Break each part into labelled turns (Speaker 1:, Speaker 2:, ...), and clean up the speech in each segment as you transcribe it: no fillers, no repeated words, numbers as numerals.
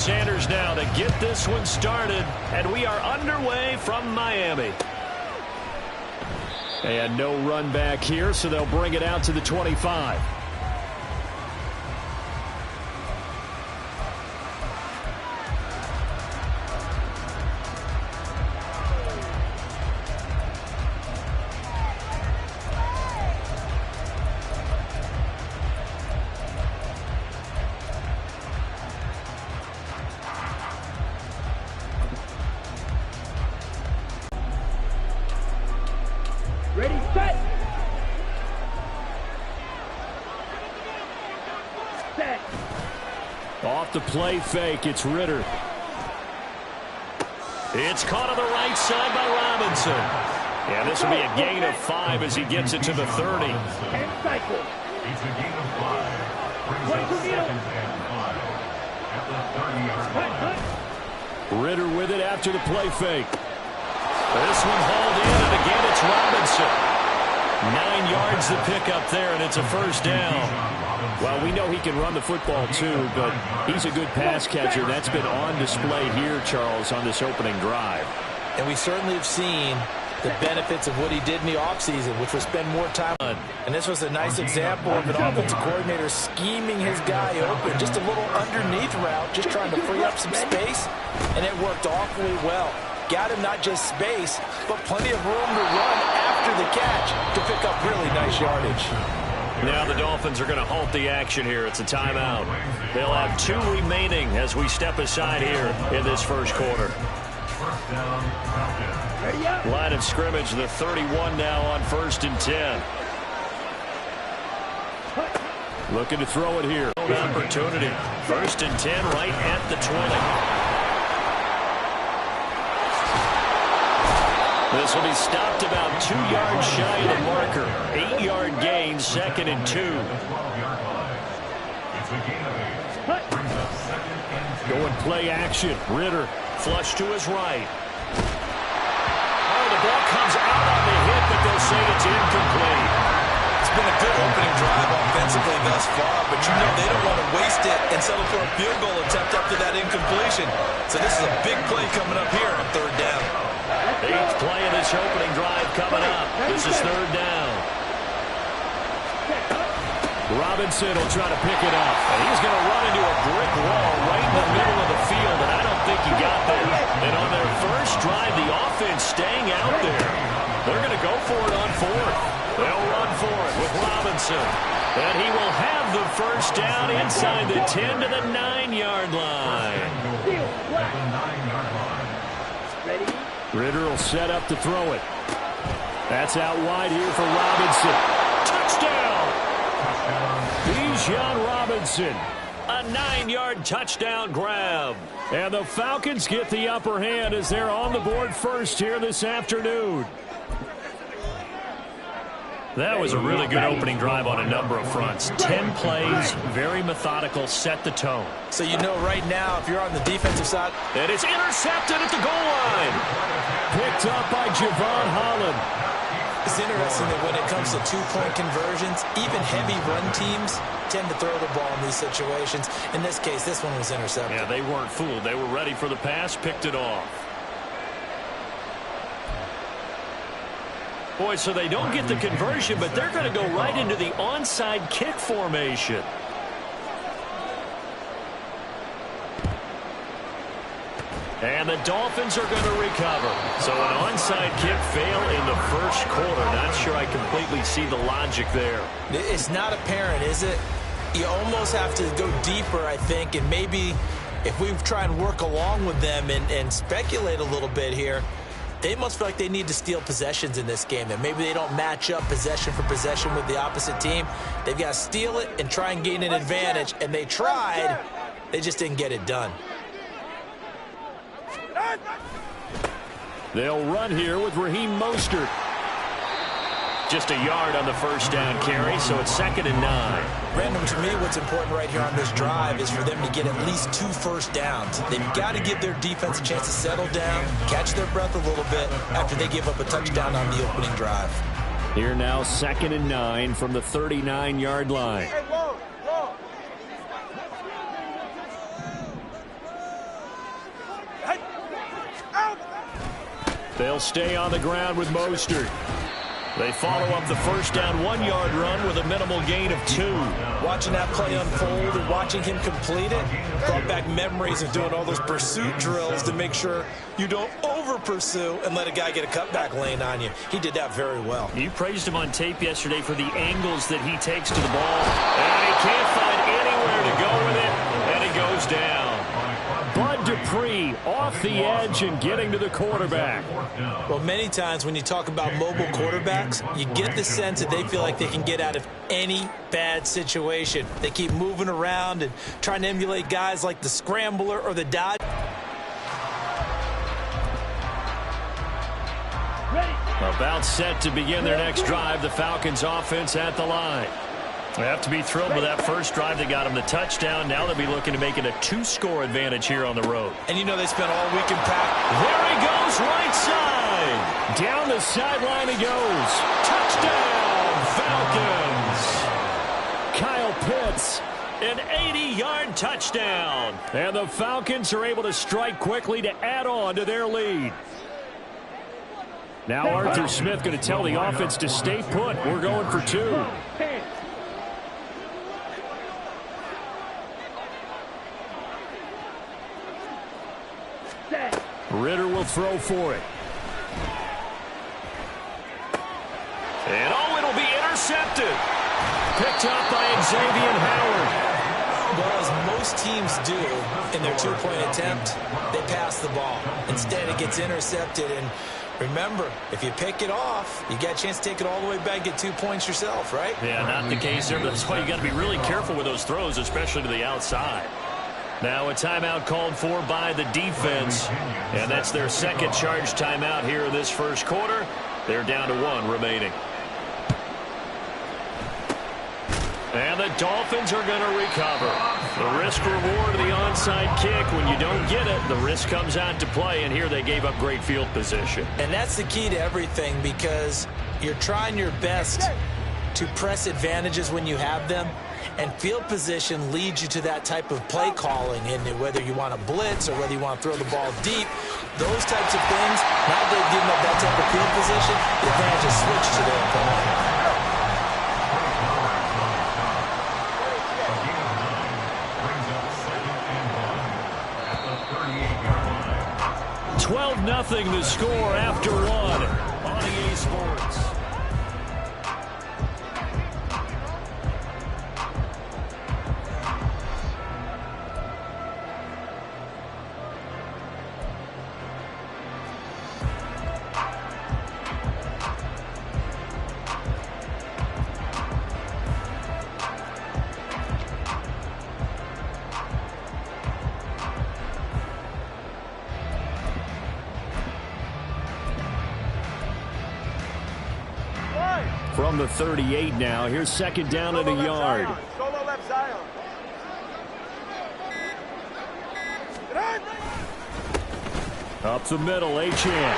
Speaker 1: Sanders now to get this one started, and we are underway from Miami. And no run back here, so they'll bring it out to the 25.
Speaker 2: Ready, set. Set.
Speaker 1: Off the play fake, it's Ritter. It's caught on the right side by Robinson. Yeah, this will be a gain of 5 as he gets it to the 30.
Speaker 2: And cycle.
Speaker 3: It's a gain of 5. Brings up 2nd and 5 at the 30-yard line.
Speaker 1: Ritter with it after the play fake. This one hauled in, and again it's Robinson. 9 yards to pick up there, and it's a first down. Well, we know he can run the football too, but he's a good pass catcher. That's been on display here, Charles, on this opening drive.
Speaker 4: And we certainly have seen the benefits of what he did in the offseason, which was spend more time on. And this was a nice example of an offensive coordinator scheming his guy open. Just a little underneath route, just trying to free up some space, and it worked awfully well. Got him not just space, but plenty of room to run after the catch to pick up really nice yardage.
Speaker 1: Now the Dolphins are going to halt the action here. It's a timeout. They'll have 2 remaining as we step aside here in this first quarter.
Speaker 3: First down, Falcons.
Speaker 1: Line of scrimmage, the 31 now on 1st and 10. Looking to throw it here. Opportunity. 1st and 10 right at the 20. This will be stopped about 2 yards shy of the marker. 8-yard gain, 2nd and 2. Going play action. Ritter flush to his right. Oh, the ball comes out on the hit, but they'll say it's incomplete.
Speaker 4: It's been a good opening drive offensively thus far, but you know they don't want to waste it and settle for a field goal attempt after that incompletion. So this is a big play coming up here on 3rd down.
Speaker 1: 8th play of this opening drive coming up. This is 3rd down. Robinson will try to pick it up. And he's going to run into a brick wall right in the middle of the field, and I don't think he got there. And on their first drive, the offense staying out there. They're going to go for it on 4th. They'll run for it with Robinson. And he will have the first down inside the 10 to the 9-yard line. Ritter will set up to throw it. That's out wide here for Robinson. Touchdown! Bijan Robinson. A 9-yard touchdown grab. And the Falcons get the upper hand as they're on the board first here this afternoon. That was a really good opening drive on a number of fronts. 10 plays, very methodical, set the tone.
Speaker 4: So you know right now, if you're on the defensive side.
Speaker 1: And it's intercepted at the goal line. Picked up by Javon Holland.
Speaker 4: It's interesting that when it comes to 2-point conversions, even heavy run teams tend to throw the ball in these situations. In this case, this one was intercepted.
Speaker 1: Yeah, they weren't fooled. They were ready for the pass, picked it off. Boy, so they don't get the conversion, but they're going to go right into the onside kick formation. And the Dolphins are going to recover. So an onside kick fail in the first quarter. Not sure I completely see the logic there.
Speaker 4: It's not apparent, is it? You almost have to go deeper, I think, and maybe if we try and work along with them and speculate a little bit here, they must feel like they need to steal possessions in this game. That maybe they don't match up possession for possession with the opposite team. They've got to steal it and try and gain an advantage. And they tried. They just didn't get it done.
Speaker 1: They'll run here with Raheem Mostert. Just a yard on the first down carry, so it's 2nd and 9.
Speaker 4: Brandon, to me, what's important right here on this drive is for them to get at least 2 first downs. They've got to give their defense a chance to settle down, catch their breath a little bit after they give up a touchdown on the opening drive.
Speaker 1: Here now, 2nd and 9 from the 39-yard line. They'll stay on the ground with Mostert. They follow up the first down 1-yard run with a minimal gain of 2.
Speaker 4: Watching that play unfold and watching him complete it brought back memories of doing all those pursuit drills to make sure you don't over-pursue and let a guy get a cutback lane on you. He did that very well.
Speaker 1: You praised him on tape yesterday for the angles that he takes to the ball. And he can't find anywhere to go with it, and it goes down. Bud Dupree off the edge and getting to the quarterback.
Speaker 4: Well, many times when you talk about mobile quarterbacks, you get the sense that they feel like they can get out of any bad situation. They keep moving around and trying to emulate guys like the scrambler or the dodge.
Speaker 1: About set to begin their next drive, the Falcons offense at the line. They have to be thrilled with that first drive that got them the touchdown. Now they'll be looking to make it a 2-score advantage here on the road.
Speaker 4: And you know they spent all week in practice.
Speaker 1: There he goes, right side. Down the sideline he goes. Touchdown, Falcons. Kyle Pitts, an 80-yard touchdown. And the Falcons are able to strike quickly to add on to their lead. Now Arthur Smith going to tell the offense to stay put. We're going for 2. Ritter will throw for it. And it'll be intercepted. Picked up by Xavier Howard.
Speaker 4: Well, as most teams do in their 2-point attempt, they pass the ball. Instead, it gets intercepted. And remember, if you pick it off, you got a chance to take it all the way back, get 2 points yourself, right?
Speaker 1: Yeah, not the case there. That's why you got to be really careful with those throws, especially to the outside. Now a timeout called for by the defense, and that's their second charge timeout here in this first quarter. They're down to 1 remaining. And the Dolphins are going to recover. The risk-reward of the onside kick, when you don't get it, the risk comes out to play, and here they gave up great field position.
Speaker 4: And that's the key to everything, because you're trying your best to press advantages when you have them. And field position leads you to that type of play calling, and whether you want to blitz or whether you want to throw the ball deep, those types of things, now they've given up that type of field position, the advantage is switched to their opponent.
Speaker 1: 12-0 the score after 1 on EA Sports. From the 38 now, here's second down at a yard.
Speaker 2: Solo left side.
Speaker 1: Up the middle, Achane.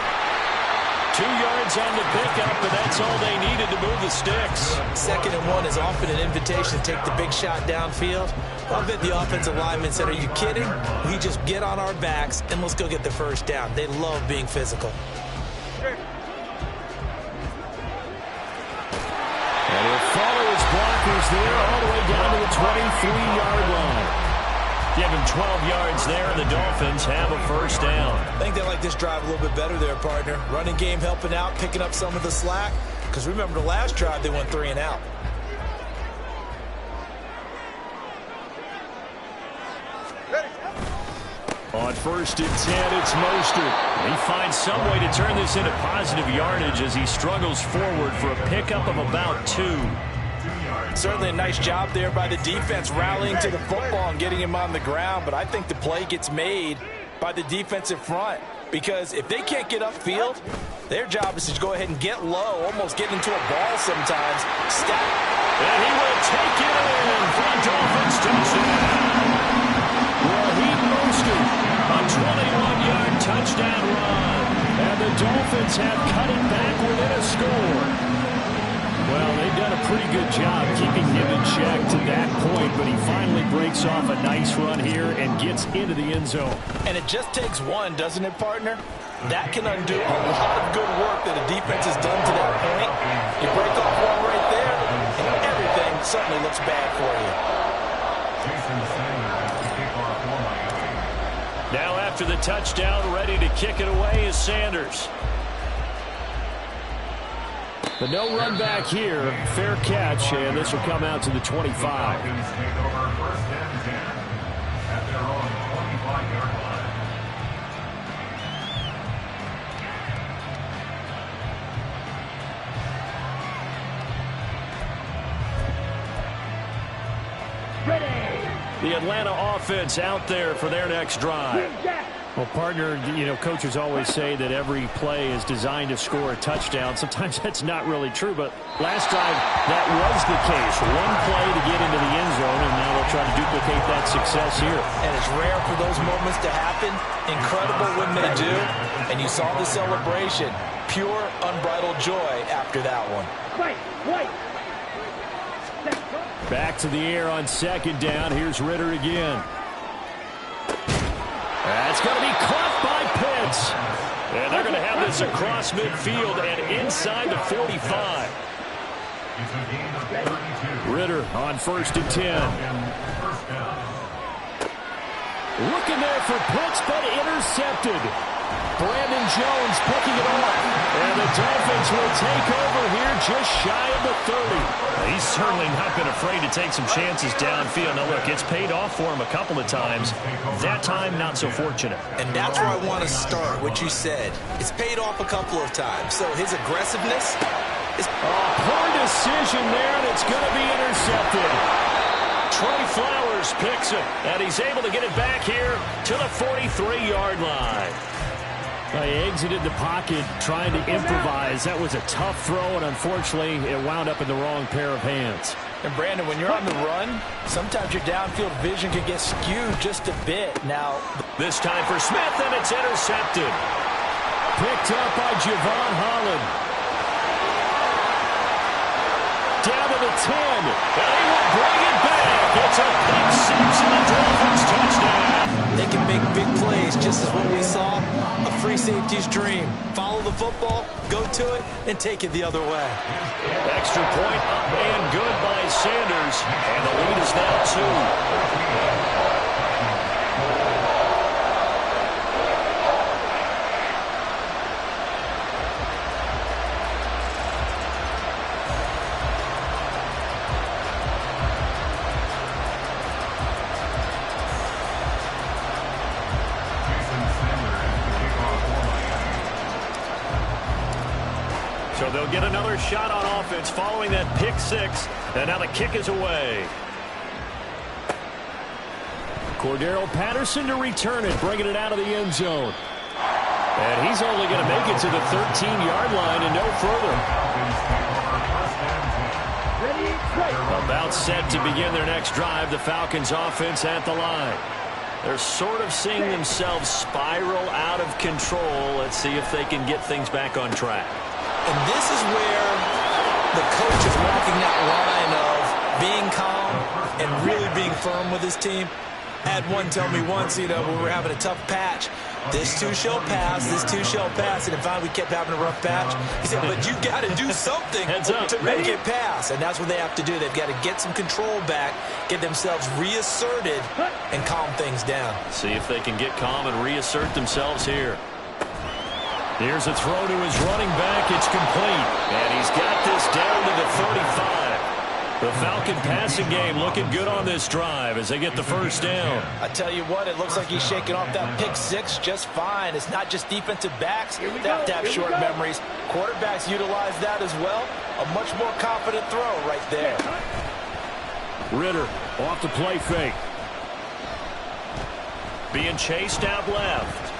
Speaker 1: 2 yards on the pickup, and that's all they needed to move the sticks.
Speaker 4: 2nd and 1 is often an invitation to take the big shot downfield. I bet the offensive lineman said, are you kidding? We just get on our backs and let's go get the first down. They love being physical.
Speaker 1: And he'll follow his blockers there all the way down to the 23-yard line. Give him 12 yards there, and the Dolphins have a first down.
Speaker 4: I think they like this drive a little bit better there, partner. Running game helping out, picking up some of the slack. Because remember, the last drive, they went 3 and out.
Speaker 1: On 1st and 10, it's Mostert. He finds some way to turn this into positive yardage as he struggles forward for a pickup of about 2.
Speaker 4: Certainly a nice job there by the defense rallying to the football and getting him on the ground. But I think the play gets made by the defensive front. Because if they can't get upfield, their job is to go ahead and get low, almost get into a ball sometimes. Stack.
Speaker 1: And he will take it in for a Dolphins touchdown. Raheem Mostert, a 21-yard touchdown run. And the Dolphins have cut it back within a score. Well, they've done a pretty good job keeping him in check to that point, but he finally breaks off a nice run here and gets into the end zone.
Speaker 4: And it just takes one, doesn't it, partner? that can undo a lot of good work that a defense has done to that point. You break off one right there, and everything certainly looks bad for you.
Speaker 1: Now after the touchdown, ready to kick it away is Sanders. But no run back here. Fair catch, and this will come out to the 25. The Atlanta offense out there for their next drive. Well, partner, you know, coaches always say that every play is designed to score a touchdown. Sometimes that's not really true, but last drive that was the case. One play to get into the end zone, and now they'll try to duplicate that success here.
Speaker 4: And it's rare for those moments to happen. Incredible when they do. And you saw the celebration. Pure, unbridled joy after that one.
Speaker 1: Back to the air on second down. Here's Ritter again. That's going to be caught by Pitts. And they're going to have this across midfield and inside the 45. Ritter on 1st and 10. Looking there for Pitts, but intercepted. Brandon Jones picking it off. And the Dolphins will take over here just shy of the 30. He's certainly not been afraid to take some chances downfield. Now, look, it's paid off for him a couple of times. That time, not so fortunate.
Speaker 4: And that's where I want to start, what you said. It's paid off a couple of times. So his aggressiveness is...
Speaker 1: Poor decision there, and it's going to be intercepted. Trey Flowers picks it, and he's able to get it back here to the 43-yard line. He exited the pocket trying to improvise. That was a tough throw, and unfortunately, it wound up in the wrong pair of hands.
Speaker 4: And, Brandon, when you're on the run, sometimes your downfield vision can get skewed just a bit. Now,
Speaker 1: this time for Smith, and it's intercepted. Picked up by Javon Holland. Down to the 10. And he will bring it back. It's a pick six, and the Dolphins touchdown.
Speaker 4: They can make big plays, just as what we saw. A free safety's dream. Follow the football, go to it, and take it the other way.
Speaker 1: Extra point up and good by Sanders. And the lead is now 2. So they'll get another shot on offense following that pick six. And now the kick is away. Cordero Patterson to return it, bringing it out of the end zone. And he's only going to make it to the 13-yard line and no further. About set to begin their next drive, the Falcons offense at the line. They're sort of seeing themselves spiral out of control. Let's see if they can get things back on track.
Speaker 4: And this is where the coach is walking that line of being calm and really being firm with his team. I had one tell me once, you know, when we were having a tough patch, this too shall pass, this too shall pass. And finally we kept having a rough patch. He said, but you got to do something to make it pass. And that's what they have to do. They've got to get some control back, get themselves reasserted, and calm things down.
Speaker 1: See if they can get calm and reassert themselves here. Here's a throw to his running back. It's complete. And he's got this down to the 35. The Falcon passing game looking good on this drive as they get the first down.
Speaker 4: I tell you what, it looks like he's shaking off that pick six just fine. It's not just defensive backs that have to have short memories. Quarterbacks utilize that as well. A much more confident throw right there.
Speaker 1: Ritter off the play fake. Being chased out left.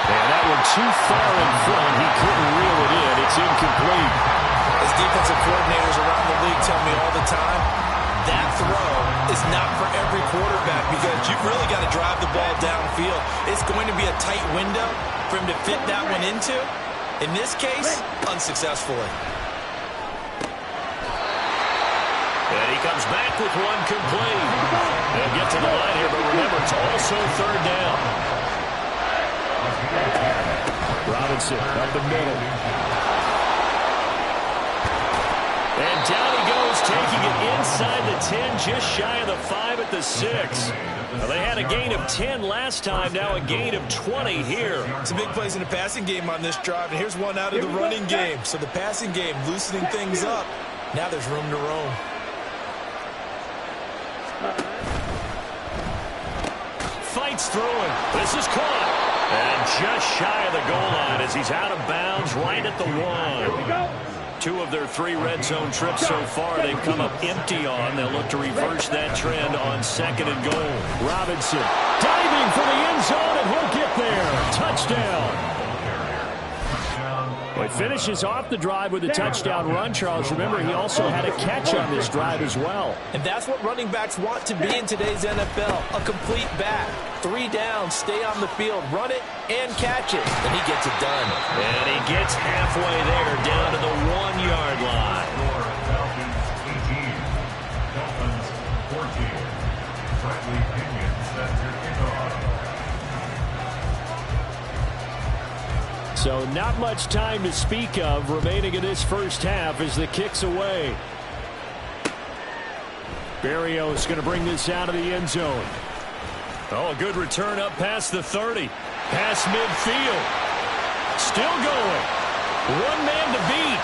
Speaker 1: And that one too far in front. He couldn't reel it in. It's incomplete.
Speaker 4: As defensive coordinators around the league tell me all the time, that throw is not for every quarterback because you've really got to drive the ball downfield. It's going to be a tight window for him to fit that one into. In this case, unsuccessfully.
Speaker 1: And he comes back with one complete. They'll get to the line here, but remember, it's also third down. Robinson up the middle. And down he goes, taking it inside the 10, just shy of the 5 at the 6. Well, they had a gain of 10 last time, now a gain of 20 here.
Speaker 4: Some big plays in the passing game on this drive, and here's one out of the running game. So the passing game loosening things up. Now there's room to roam.
Speaker 1: Fights through him. This is caught. And just shy of the goal line as he's out of bounds right at the 1. 2 of their 3 red zone trips so far they've come up empty on. They'll look to reverse that trend on 2nd and goal. Robinson diving for the end zone, and he'll get there. Touchdown. Well, he finishes off the drive with a touchdown run, Charles. Remember, he also had a catch on this drive as well.
Speaker 4: And that's what running backs want to be in today's NFL, a complete back. 3 down, stay on the field, run it, and catch it. And he gets it done.
Speaker 1: And he gets halfway there, down to the 1-yard line.
Speaker 3: Dolphins 18, Dolphins 14. Bradley Pinion sets your kickoff.
Speaker 1: So not much time to speak of remaining in this first half as the kick's away. Berrios going to bring this out of the end zone. Oh, a good return up past the 30. Past midfield. Still going. 1 man to beat.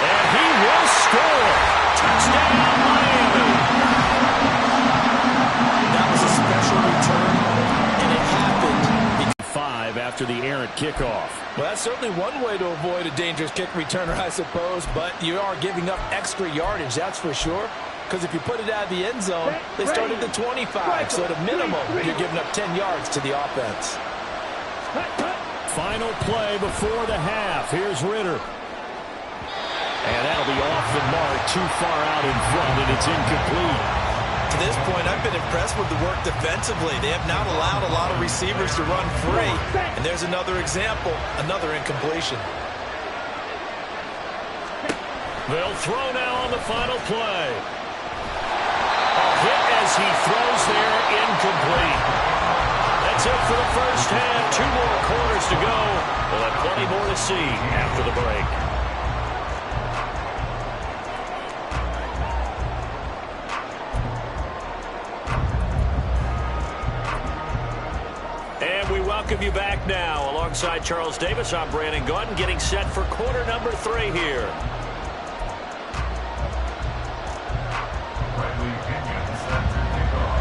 Speaker 1: And he will score. Touchdown, Miami.
Speaker 4: That was a special return, and it happened.
Speaker 1: 5 after the errant kickoff.
Speaker 4: Well, that's certainly one way to avoid a dangerous kick returner, I suppose, but you are giving up extra yardage, that's for sure. Because if you put it out of the end zone, they start at the 25. So at a minimum, you're giving up 10 yards to the offense.
Speaker 1: Final play before the half. Here's Ritter. And that'll be off the mark, too far out in front, and it's incomplete.
Speaker 4: To this point, I've been impressed with the work defensively. They have not allowed a lot of receivers to run free. And there's another example, another incompletion.
Speaker 1: They'll throw now on the final play. A hit as he throws there, incomplete. That's it for the first half. 2 more quarters to go. We'll have plenty more to see after the break. And we welcome you back now. Alongside Charles Davis, I'm Brandon Gaudin, getting set for quarter number 3 here.
Speaker 3: Bradley Pinion sets your kickoff.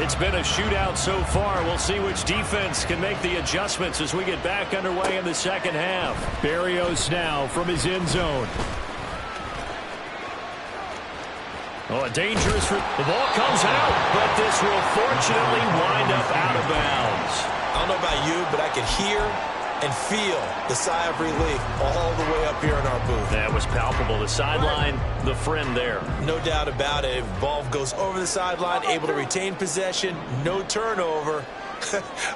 Speaker 1: It's been a shootout so far. We'll see which defense can make the adjustments as we get back underway in the second half. Berrios now from his end zone. Oh, a dangerous... The ball comes out, but this will fortunately wind up out of bounds.
Speaker 4: I don't know about you, but I can hear and feel the sigh of relief all the way up here in our booth.
Speaker 1: That was palpable. The sideline, the friend there.
Speaker 4: No doubt about it. If the ball goes over the sideline, able to retain possession, no turnover.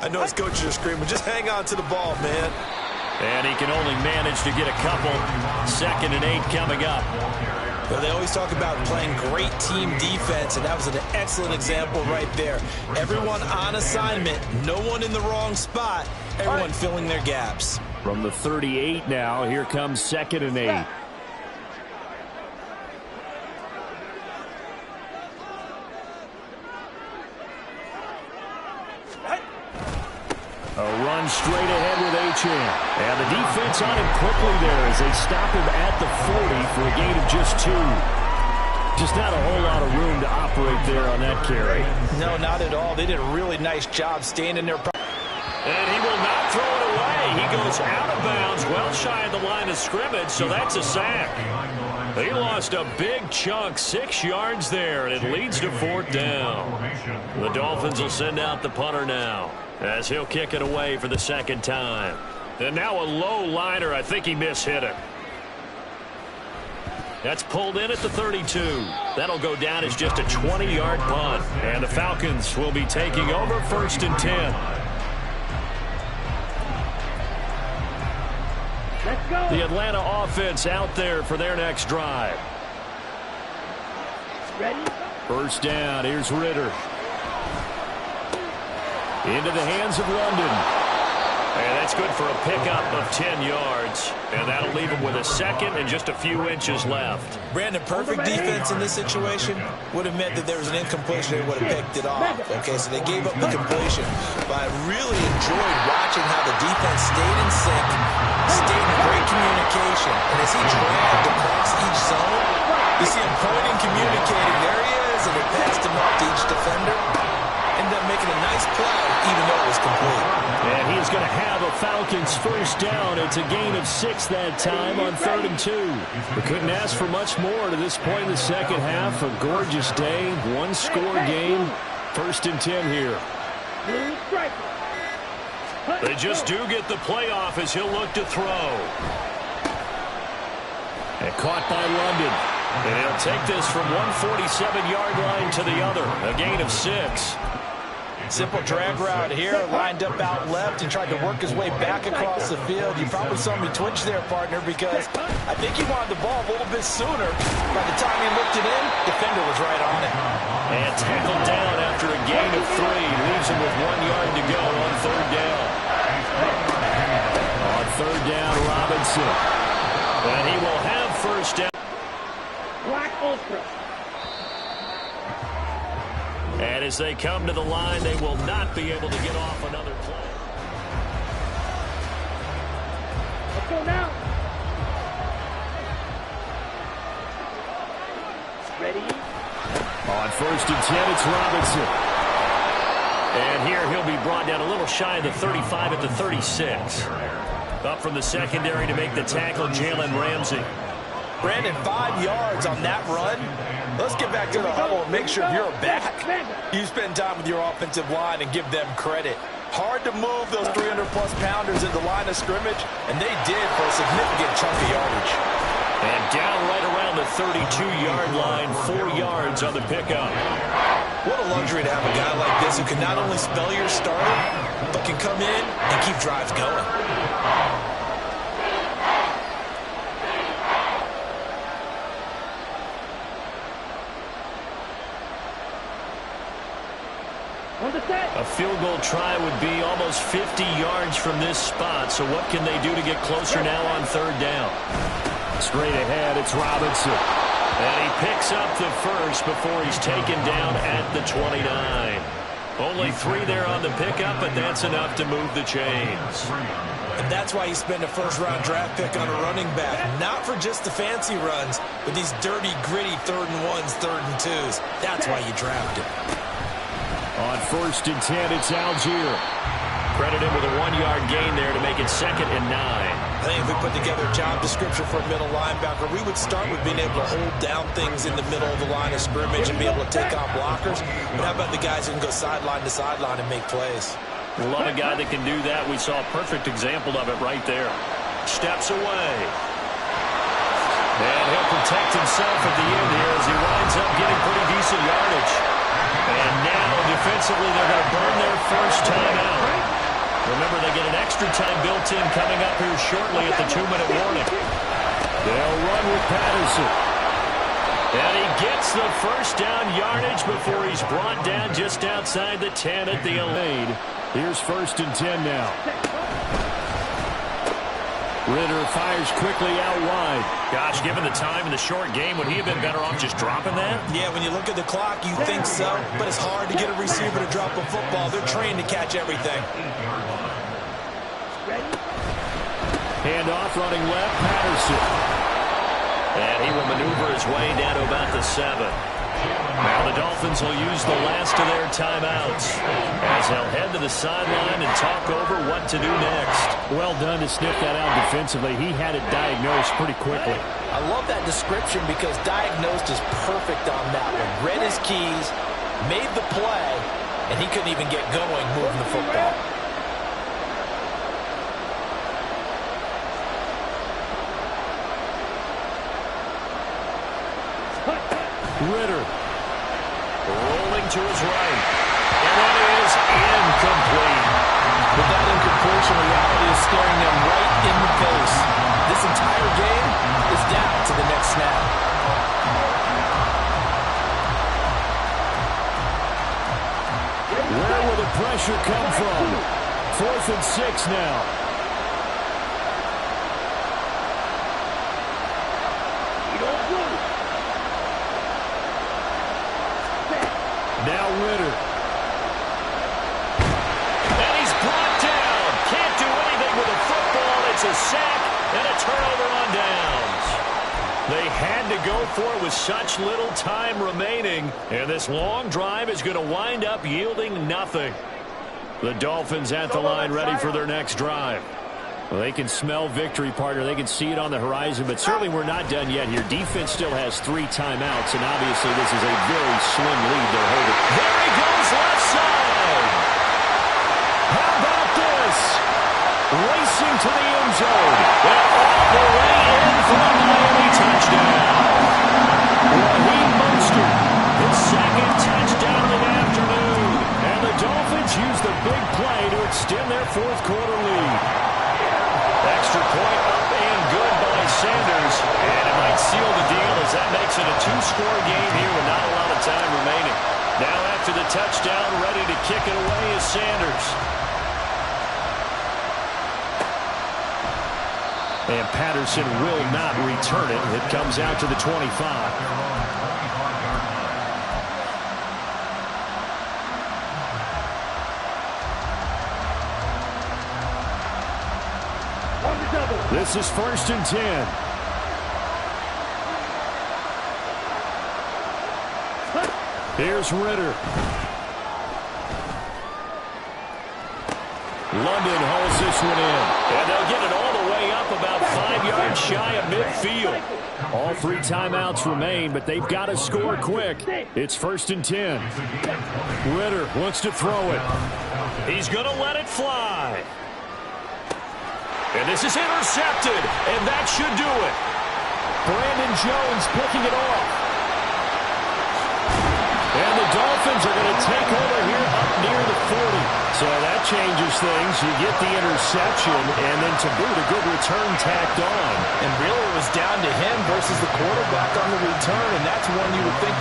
Speaker 4: I know his coaches are screaming, just hang on to the ball, man.
Speaker 1: And he can only manage to get a couple. 2nd and 8 coming up.
Speaker 4: Well, they always talk about playing great team defense, and that was an excellent example right there. Everyone on assignment, no one in the wrong spot, everyone filling their gaps.
Speaker 1: From the 38 now, here comes 2nd and 8. A run straight ahead with Achane. And the defense on him quickly there as they stop him at the 40 for a gain of just 2. Just not a whole lot of room to operate there on that carry.
Speaker 4: No, not at all. They did a really nice job staying in their...
Speaker 1: And he will not throw it away. He goes out of bounds, well shy of the line of scrimmage, so that's a sack. He lost a big chunk, 6 yards there, and it leads to 4th down. The Dolphins will send out the punter now, as he'll kick it away for the 2nd time. And now a low liner. I think he mishit it. That's pulled in at the 32. That'll go down as just a 20-yard punt. And the Falcons will be taking over 1st and 10.
Speaker 2: Let's
Speaker 1: The Atlanta offense out there for their next drive.
Speaker 2: Ready?
Speaker 1: First down. Here's Ritter. Into the hands of London. And that's good for a pickup of 10 yards. And that'll leave him with a second and just a few inches left.
Speaker 4: Brandon, perfect defense in this situation would have meant that there was an incompletion. They would have picked it off. Okay, so they gave up the completion. But I really enjoyed watching how the defense stayed in sync, stayed in great communication. And as he dragged across each zone, you see him pointing, communicating. There he is, and they passed him up to each defender. Ended up making a nice play, even though it was complete.
Speaker 1: And he's going to have a Falcons first down. It's a gain of 6 that time on 3rd and 2. We couldn't ask for much more to this point in the second half. A gorgeous day, one-score game. 1st and 10 here. They just do get the playoff as he'll look to throw. And caught by London. And he'll take this from 147-yard line to the other. A gain of 6.
Speaker 4: Simple drag route here, lined up out left and tried to work his way back across the field. You probably saw me twitch there, partner, because I think he wanted the ball a little bit sooner. By the time he looked it in, defender was right on it.
Speaker 1: And tackled down after a gain of 3. Leaves him with 1 yard to go on 3rd down. On 3rd down, Robinson. And he will have first down.
Speaker 2: Black Ultra.
Speaker 1: And as they come to the line, they will not be able to get off another play.
Speaker 2: Let's go now. Ready?
Speaker 1: On 1st and 10, it's Robinson. And here he'll be brought down a little shy of the 35 at the 36. Up from the secondary to make the tackle, Jalen Ramsey.
Speaker 4: Brandon, 5 yards on that run. Let's get back to the huddle and make sure if you're a back, you spend time with your offensive line and give them credit. Hard to move those 300-plus pounders at the line of scrimmage, and they did for a significant chunk of yardage.
Speaker 1: And down right around the 32-yard line, 4 yards on the pickup.
Speaker 4: What a luxury to have a guy like this who can not only spell your starter, but can come in and keep drives going.
Speaker 1: A field goal try would be almost 50 yards from this spot. So what can they do to get closer now on 3rd down? Straight ahead, it's Robinson. And he picks up the first before he's taken down at the 29. Only 3 there on the pickup, but that's enough to move the chains.
Speaker 4: And that's why you spend a first-round draft pick on a running back. Not for just the fancy runs, but these dirty, gritty 3rd and 1s, 3rd and 2s. That's why you draft him.
Speaker 1: On 1st and 10, it's Algier. Credit him with a 1-yard gain there to make it 2nd and 9.
Speaker 4: I think if we put together a job description for a middle linebacker, we would start with being able to hold down things in the middle of the line of scrimmage and be able to take on blockers. But how about the guys who can go sideline to sideline and make plays?
Speaker 1: Love a guy that can do that. We saw a perfect example of it right there. Steps away. And he'll protect himself at the end here as he winds up getting pretty decent yardage. And now, defensively, they're going to burn their first timeout. Remember, they get an extra time built in coming up here shortly at the 2-minute warning. They'll run with Patterson. And he gets the first down yardage before he's brought down just outside the 10 at the 8. Here's 1st and 10 now. Ritter fires quickly out wide. Gosh, given the time in the short game, would he have been better off just dropping that?
Speaker 4: Yeah, when you look at the clock, you think so, but it's hard to get a receiver to drop a football. They're trained to catch everything.
Speaker 1: Handoff running left, Patterson. And he will maneuver his way down to about the 7. Now the Dolphins will use the last of their timeouts as they'll head to the sideline and talk over what to do next. Well done to sniff that out defensively. He had it diagnosed pretty quickly.
Speaker 4: I love that description because diagnosed is perfect on that one. Read his keys, made the play, and he couldn't even get going moving the football.
Speaker 1: Ritter rolling to his right, and that is incomplete.
Speaker 4: But that incompletion reality is staring them right in the face. This is
Speaker 1: pressure come from? 4th and 6 now. Now Ritter. And he's brought down. Can't do anything with a football. It's a sack and a turnover on downs. They had to go for it with such little time remaining. And this long drive is going to wind up yielding nothing. The Dolphins at the line ready for their next drive. Well, they can smell victory, partner. They can see it on the horizon, but certainly we're not done yet here. Defense still has 3 timeouts, and obviously this is a very slim lead they're holding. There he goes left side. How about this? Racing to the end zone. And all the way in for a Miami touchdown. Raheem Mostert, his 2nd touchdown of the afternoon. And the Dolphins use the big play to extend their 4th quarter lead. Extra point up and good by Sanders. And it might seal the deal as that makes it a 2-score game here with not a lot of time remaining. Now after the touchdown, ready to kick it away is Sanders. And Patterson will not return it. It comes out to the 25. This is 1st and 10. Here's Ritter. London hauls this one in. And they'll get it all the way up about 5 yards shy of midfield. All 3 timeouts remain, but they've got to score quick. It's 1st and 10. Ritter wants to throw it. He's going to let it fly. And this is intercepted, and that should do it. Brandon Jones picking it off. And the Dolphins are going to take over here up near the 40. So that changes things. You get the interception, and then to boot, a good return tacked on.
Speaker 4: And really it was down to him versus the quarterback on the return, and that's one you would think